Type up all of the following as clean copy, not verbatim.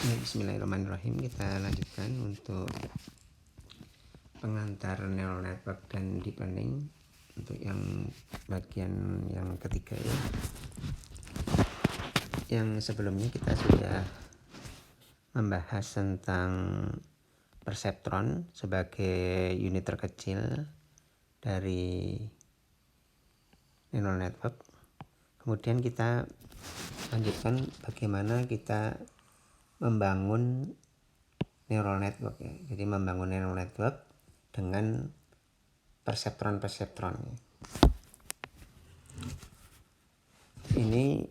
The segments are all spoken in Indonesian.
Bismillahirrahmanirrahim. Kita lanjutkan untuk pengantar neural network dan deep learning untuk yang bagian yang ketiga ya. Yang sebelumnya kita sudah membahas tentang perseptron sebagai unit terkecil dari neural network. Kemudian kita lanjutkan bagaimana kita membangun neural network ya. Jadi membangun neural network dengan perseptron. Ini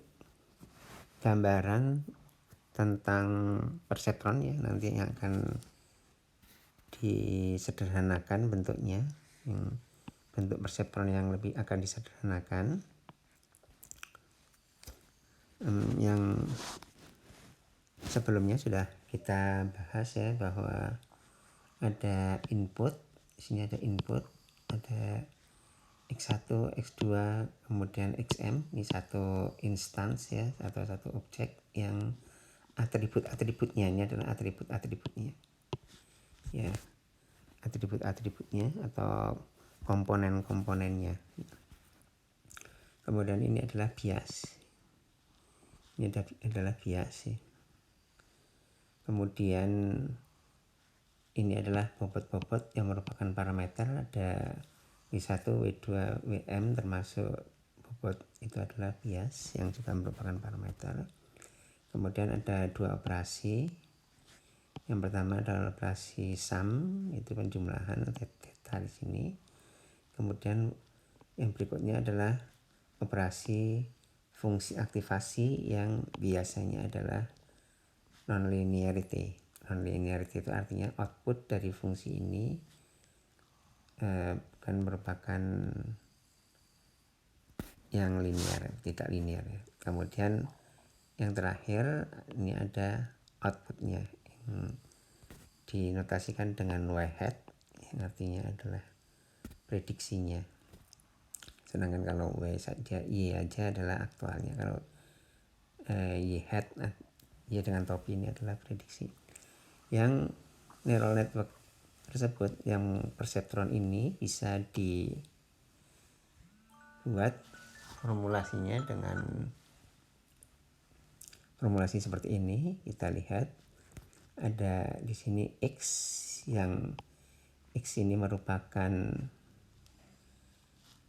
gambaran tentang perseptron ya, nanti yang akan disederhanakan bentuknya, yang bentuk perseptron yang lebih akan disederhanakan. Yang sebelumnya sudah kita bahas ya, bahwa ada input, di sini ada input, ada X1, X2, kemudian XM, ini satu instance ya, atau satu objek yang atributnya, ini adalah atributnya ya, atributnya atau komponennya. Kemudian ini adalah bias, ini adalah bias ya. Kemudian ini adalah bobot yang merupakan parameter, ada W1, W2, Wm termasuk bobot, itu adalah bias yang juga merupakan parameter. Kemudian ada dua operasi. Yang pertama adalah operasi sum, itu penjumlahan theta di sini. Kemudian yang berikutnya adalah operasi fungsi aktivasi yang biasanya adalah nonlinearity. Nonlinearity itu artinya output dari fungsi ini bukan merupakan yang linear, tidak linear ya. Kemudian yang terakhir ini ada outputnya yang dinotasikan dengan y-hat, yang artinya adalah prediksinya. Sedangkan kalau y aja adalah aktualnya, kalau y-hat, y dengan topi ini adalah prediksi. Yang neural network tersebut, yang perseptron ini bisa dibuat formulasinya dengan formulasi seperti ini. Kita lihat ada di sini X, yang X ini merupakan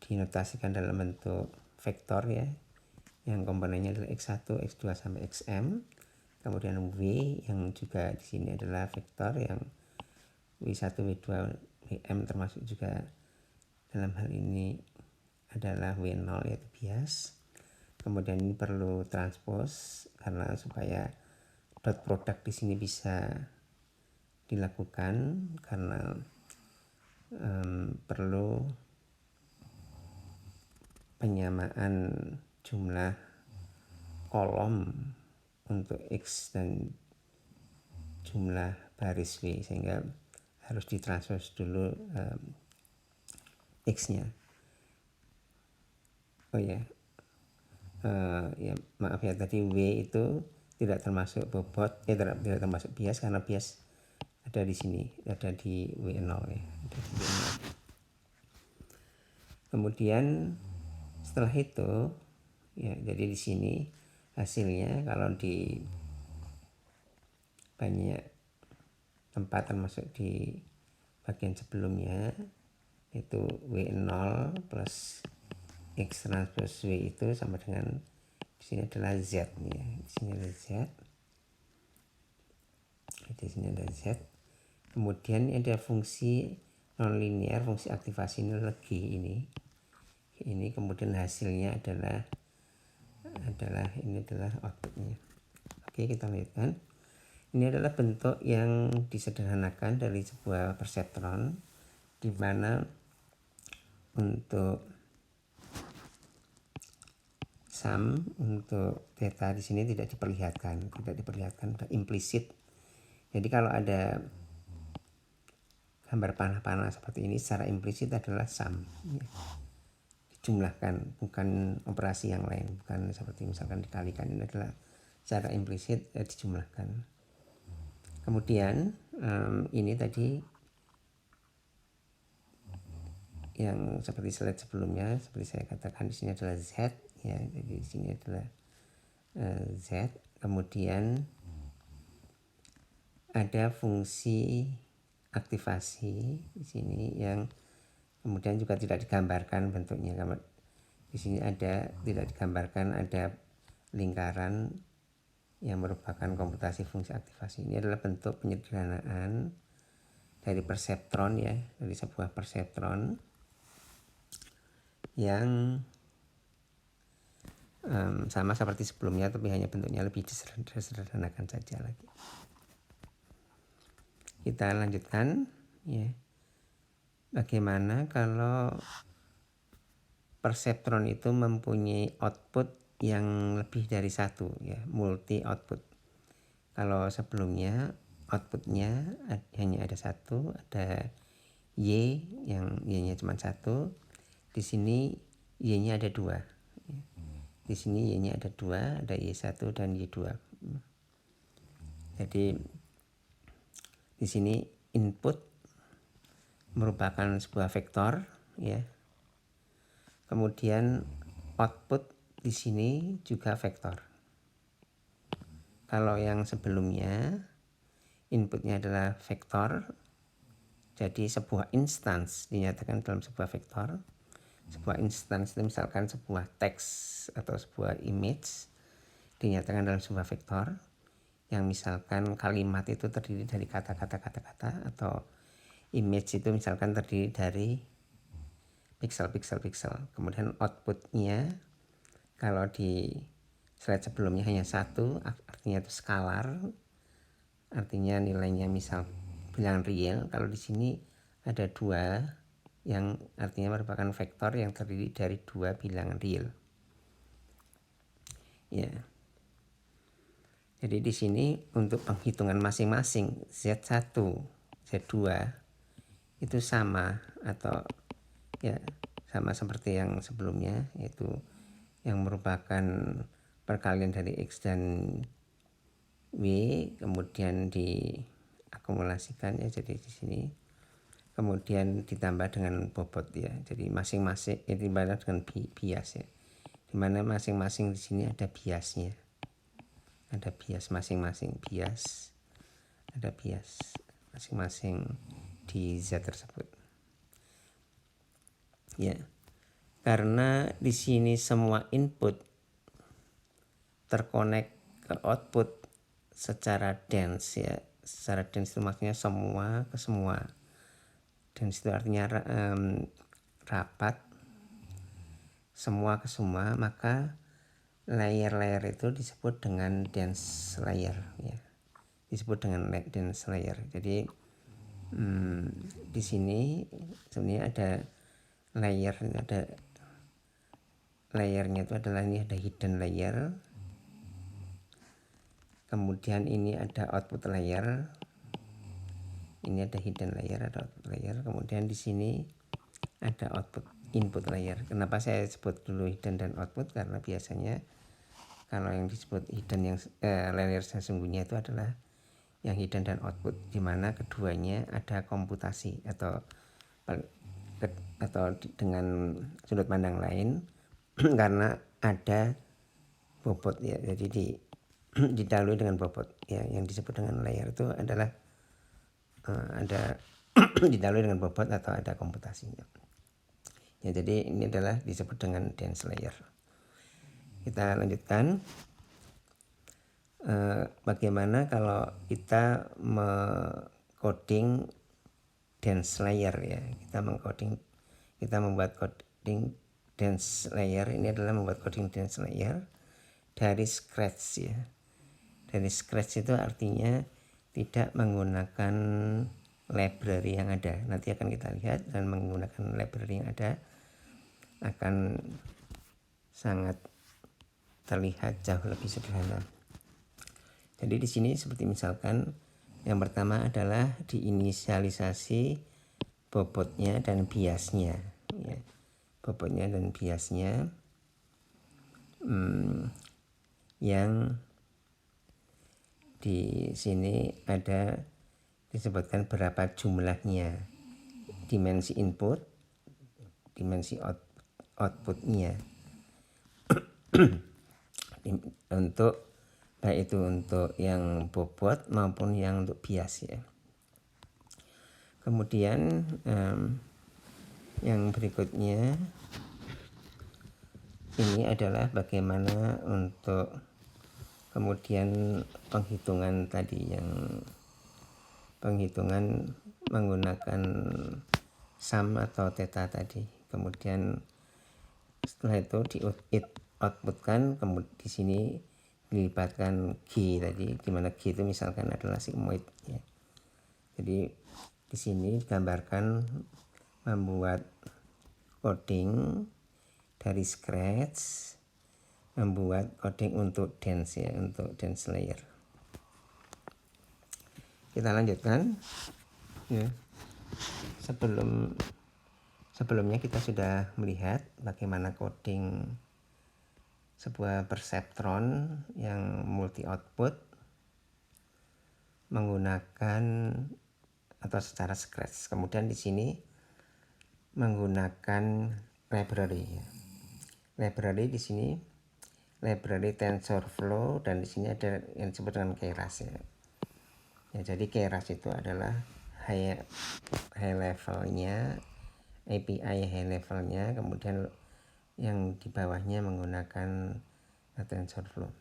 dinotasikan dalam bentuk vektor ya, yang komponennya adalah X1, X2 sampai XM. Kemudian W yang juga di sini adalah vektor, yang W1, W2, Wm termasuk juga dalam hal ini adalah W0 yaitu bias. Kemudian ini perlu transpose karena supaya dot product di sini bisa dilakukan, karena perlu penyamaan jumlah kolom untuk X dan jumlah baris W, sehingga harus ditranspose dulu X-nya. Oh ya, ya maaf ya, tadi W itu tidak termasuk bobot, tidak termasuk bias, karena bias ada di sini, ada di W0 ya. Kemudian setelah itu ya, jadi di sini hasilnya kalau di banyak tempat termasuk di bagian sebelumnya itu W0 plus X transpose W itu sama dengan di sini adalah Z ya. Di sini ada Z. Di sini ada Z. Kemudian ada fungsi nonlinear, fungsi aktivasi ini lagi ini kemudian hasilnya adalah ini adalah outputnya. Oke, kita lihatkan. Ini adalah bentuk yang disederhanakan dari sebuah perseptron, di mana untuk sum, untuk theta di sini tidak diperlihatkan, sudah implisit. Jadi kalau ada gambar panah-panah seperti ini, secara implisit adalah sum ya. Dijumlahkan, bukan operasi yang lain, bukan seperti misalkan dikalikan. Ini adalah secara implisit dijumlahkan. Kemudian ini tadi yang seperti slide sebelumnya, seperti saya katakan di sini adalah Z ya, jadi di sini adalah Z. Kemudian ada fungsi aktivasi di sini yang kemudian juga tidak digambarkan bentuknya. Di sini tidak digambarkan, ada lingkaran yang merupakan komputasi fungsi aktivasi. Ini adalah bentuk penyederhanaan dari perseptron ya, dari sebuah perseptron yang sama seperti sebelumnya, tapi hanya bentuknya lebih disederhanakan saja lagi. Kita lanjutkan ya. Bagaimana kalau perseptron itu mempunyai output yang lebih dari satu ya, multi output. Kalau sebelumnya outputnya hanya ada satu, ada Y yang Y-nya cuma satu. Di sini Y-nya ada dua. Di sini Y-nya ada dua, ada Y1 dan Y2. Jadi di sini input merupakan sebuah vektor ya. Kemudian output di sini juga vektor. Kalau yang sebelumnya inputnya adalah vektor, jadi sebuah instance dinyatakan dalam sebuah vektor. Sebuah instance itu misalkan sebuah teks atau sebuah image dinyatakan dalam sebuah vektor, yang misalkan kalimat itu terdiri dari kata-kata, atau image itu misalkan terdiri dari piksel. Kemudian outputnya kalau di slide sebelumnya hanya satu, artinya itu skalar, artinya nilainya misal bilangan real. Kalau di sini ada dua, yang artinya merupakan vektor yang terdiri dari dua bilangan real. Ya. Jadi di sini untuk penghitungan masing-masing Z1, Z2 itu sama atau ya sama seperti yang sebelumnya, yaitu yang merupakan perkalian dari X dan W kemudian diakumulasikan ya, jadi di sini kemudian ditambah dengan bobot ya. Jadi masing-masing itu dibalas dengan bias ya. Dimana masing-masing di sini ada biasnya. Ada bias masing-masing, ada bias masing-masing di Z tersebut. Ya. Karena di sini semua input terkonek ke output secara dense ya. Secara dense itu maksudnya semua ke semua. Dense itu artinya rapat, semua ke semua, maka layer-layer itu disebut dengan dense layer ya. Disebut dengan dense layer. Jadi di sini sebenarnya ada layernya itu adalah, ini ada hidden layer, kemudian ini ada output layer, ini ada hidden layer, ada output layer, kemudian di sini ada input layer. Kenapa saya sebut dulu hidden dan output? Karena biasanya kalau yang disebut hidden yang layer sesungguhnya itu adalah yang hidden dan output, di mana keduanya ada komputasi atau dengan sudut pandang lain karena ada bobot ya. Jadi didahului dengan bobot ya, yang disebut dengan layer itu adalah ada didahului dengan bobot atau ada komputasinya ya. Jadi ini adalah disebut dengan dense layer. Kita lanjutkan. Bagaimana kalau kita mengcoding dense layer ya. Kita membuat coding dense layer. Ini adalah membuat coding dense layer dari scratch ya. Dari scratch itu artinya tidak menggunakan library yang ada. Nanti akan kita lihat, dan menggunakan library yang ada akan sangat terlihat jauh lebih sederhana. Jadi di sini seperti misalkan yang pertama adalah diinisialisasi bobotnya dan biasnya ya. Bobotnya dan biasnya yang di sini ada disebutkan berapa jumlahnya, dimensi input, dimensi outputnya untuk baik itu untuk yang bobot maupun yang untuk bias ya. Kemudian yang berikutnya ini adalah bagaimana untuk kemudian penghitungan tadi, yang penghitungan menggunakan sum atau theta tadi. Kemudian setelah itu di outputkan, kemudian di sini dilibatkan G tadi, dimana G itu misalkan adalah sigmoid ya. Jadi di sini digambarkan membuat coding dari scratch, membuat coding untuk dance ya, untuk dance layer. Kita lanjutkan ya. Sebelumnya kita sudah melihat bagaimana coding sebuah perceptron yang multi output menggunakan atau secara scratch. Kemudian di sini menggunakan library ya. Library di sini library TensorFlow, dan di sini ada yang disebut dengan Keras ya. Ya, jadi Keras itu adalah high levelnya, API high levelnya, kemudian yang di bawahnya menggunakan TensorFlow.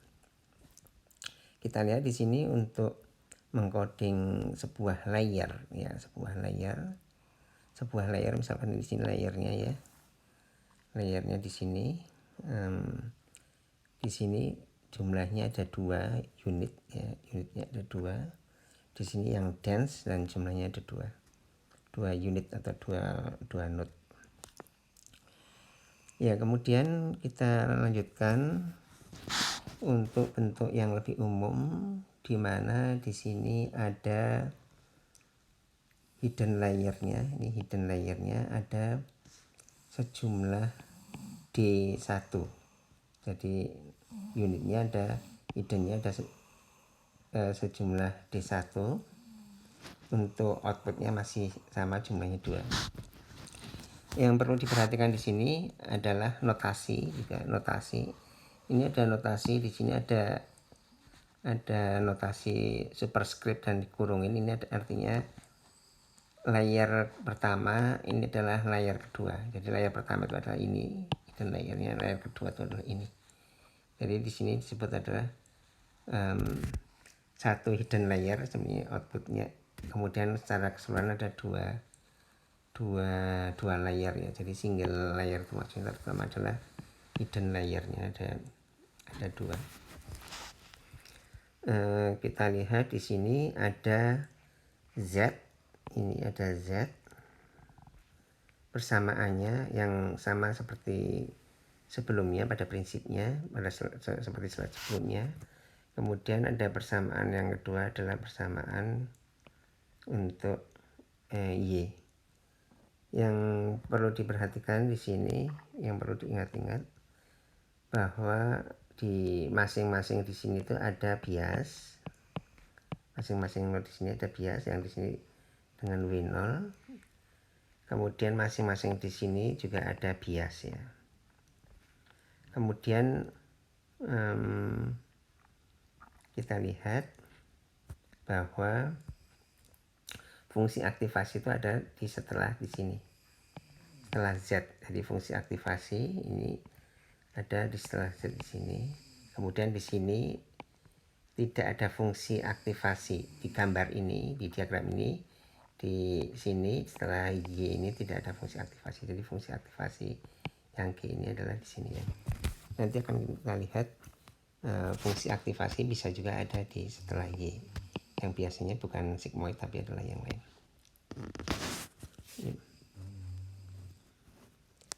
Kita lihat di sini untuk mengcoding sebuah layer ya, sebuah layer misalkan di sini layernya ya. Layernya di sini jumlahnya ada 2 unit ya, unitnya ada 2. Di sini yang dense dan jumlahnya ada 2 unit atau 2 node. Ya, kemudian kita lanjutkan untuk bentuk yang lebih umum, di mana di sini ada hidden layernya. Ini hidden layernya ada sejumlah D1. Jadi unitnya ada, hiddennya ada sejumlah D1. Untuk outputnya masih sama, jumlahnya 2. Yang perlu diperhatikan di sini adalah notasi juga. Notasi ini ada notasi di sini, ada notasi superscript dan dikurungin. Ini artinya layer pertama ini adalah layer kedua. Jadi layer pertama itu adalah ini, dan layernya layer kedua itu adalah ini. Jadi di sini disebut adalah satu hidden layer sebenarnya outputnya. Kemudian secara keseluruhan ada dua layer ya. Jadi single layer itu maksudnya pertama adalah hidden layernya ada 2. Kita lihat di sini ada Z, ini ada Z, persamaannya yang sama seperti sebelumnya pada prinsipnya, seperti slide sebelumnya. Kemudian ada persamaan yang kedua adalah persamaan untuk Y. Yang perlu diperhatikan di sini, yang perlu diingat-ingat bahwa di masing-masing di sini itu ada bias. Masing-masing node di sini ada bias, yang di sini dengan W0. Kemudian masing-masing di sini juga ada bias ya. Kemudian kita lihat bahwa fungsi aktivasi itu ada di setelah di sini, setelah Z. Jadi fungsi aktivasi ini ada di setelah Z di sini. Kemudian di sini tidak ada fungsi aktivasi di gambar ini, di diagram ini. Di sini setelah Y ini tidak ada fungsi aktivasi. Jadi fungsi aktivasi yang G ini adalah di sini ya. Nanti akan kita lihat fungsi aktivasi bisa juga ada di setelah Y, yang biasanya bukan sigmoid tapi adalah yang lain.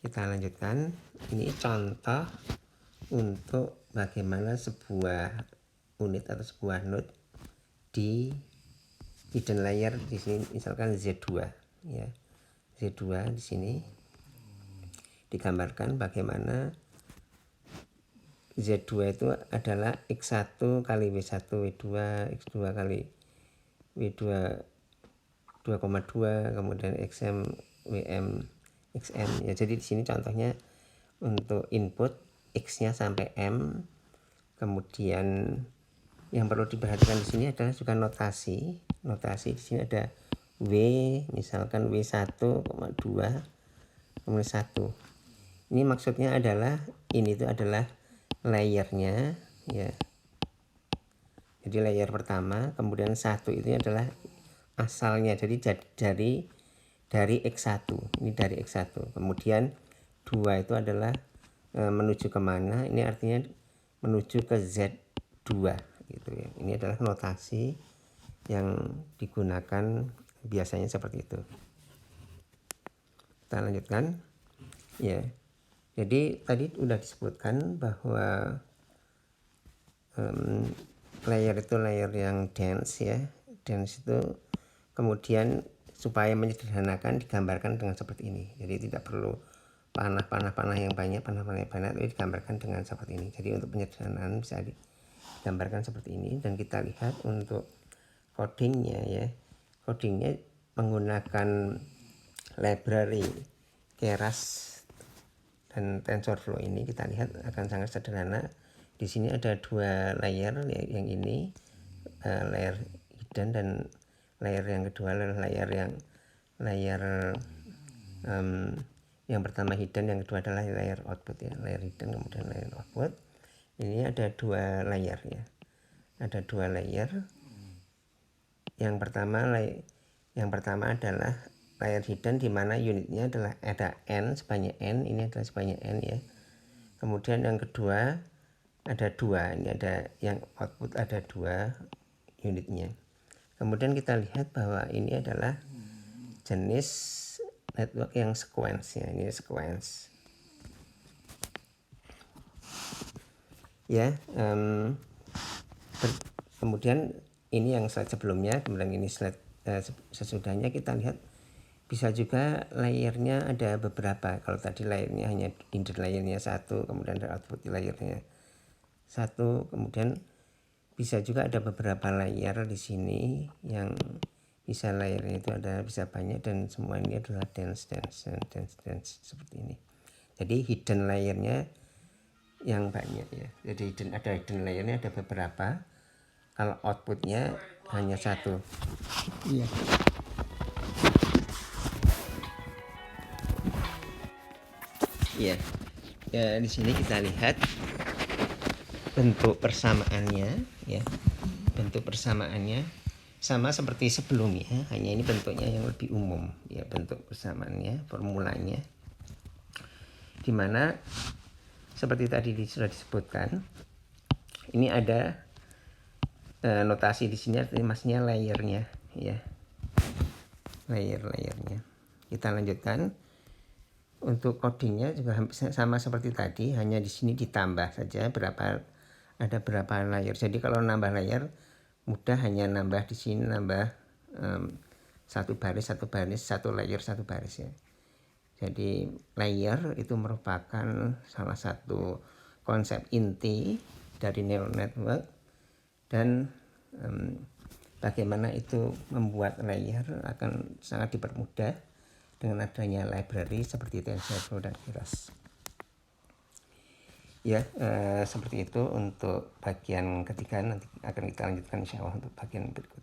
Kita lanjutkan. Ini contoh untuk bagaimana sebuah unit atau sebuah node di hidden layer di sini, misalkan Z2 ya. Z2 di sini digambarkan bagaimana Z2 itu adalah X1 kali W1 W2 X2 kali W2 2,2 kemudian XM WM XM ya. Jadi di sini contohnya untuk input X-nya sampai M. Kemudian yang perlu diperhatikan di sini adalah juga notasi. Notasi di sini ada W, misalkan W1,2 kemudian 1. Ini maksudnya adalah ini itu adalah layernya ya. Jadi layer pertama, kemudian 1 itu adalah asalnya, jadi dari X1, ini dari X1. Kemudian 2 itu adalah menuju kemana, ini artinya menuju ke Z2 gitu ya. Ini adalah notasi yang digunakan biasanya seperti itu. Kita lanjutkan ya. Jadi tadi udah disebutkan bahwa layer itu layer yang dense ya. Dense itu kemudian supaya menyederhanakan digambarkan dengan seperti ini. Jadi tidak perlu panah yang banyak, tapi digambarkan dengan seperti ini. Jadi untuk penyederhanaan bisa digambarkan seperti ini. Dan kita lihat untuk codingnya ya. Codingnya menggunakan library Keras dan TensorFlow ini kita lihat akan sangat sederhana. Di sini ada 2 layer, yang ini layer hidden dan layer yang kedua adalah yang pertama hidden, yang kedua adalah layer output ya. Layer hidden kemudian layer output. Ini ada 2 layer ya. Ada 2 layer. Yang pertama adalah layer hidden, di mana unitnya adalah ada n, sebanyak n, ini adalah sebanyak n ya. Kemudian yang kedua ada 2, ini ada yang output ada 2 unitnya. Kemudian kita lihat bahwa ini adalah jenis network yang sequence ya, ini sequence ya. Kemudian ini yang slide sebelumnya, kemudian ini slide sesudahnya. Kita lihat bisa juga layernya ada beberapa. Kalau tadi layernya hanya input layernya 1, kemudian ada output layernya 1, kemudian bisa juga ada beberapa layer di sini yang bisa layernya itu ada bisa banyak, dan semua ini adalah dense seperti ini. Jadi hidden layernya yang banyak ya. Jadi hidden layernya ada beberapa. Kalau outputnya hanya 1. Iya. Ya, di sini kita lihat bentuk persamaannya ya. Bentuk persamaannya sama seperti sebelumnya, hanya ini bentuknya yang lebih umum ya. Bentuk persamaannya, formulanya, dimana seperti tadi sudah disebutkan, ini ada notasi di sini artinya maksudnya layernya ya. Layernya. Kita lanjutkan. Untuk codingnya juga sama seperti tadi, hanya di sini ditambah saja ada berapa layer. Jadi kalau nambah layer mudah, hanya nambah di sini, nambah satu baris, satu baris ya. Jadi layer itu merupakan salah satu konsep inti dari neural network, dan bagaimana itu membuat layer akan sangat dipermudah dengan adanya library seperti TensorFlow dan Keras. Ya, seperti itu untuk bagian ketiga. Nanti akan kita lanjutkan insya Allah untuk bagian berikutnya.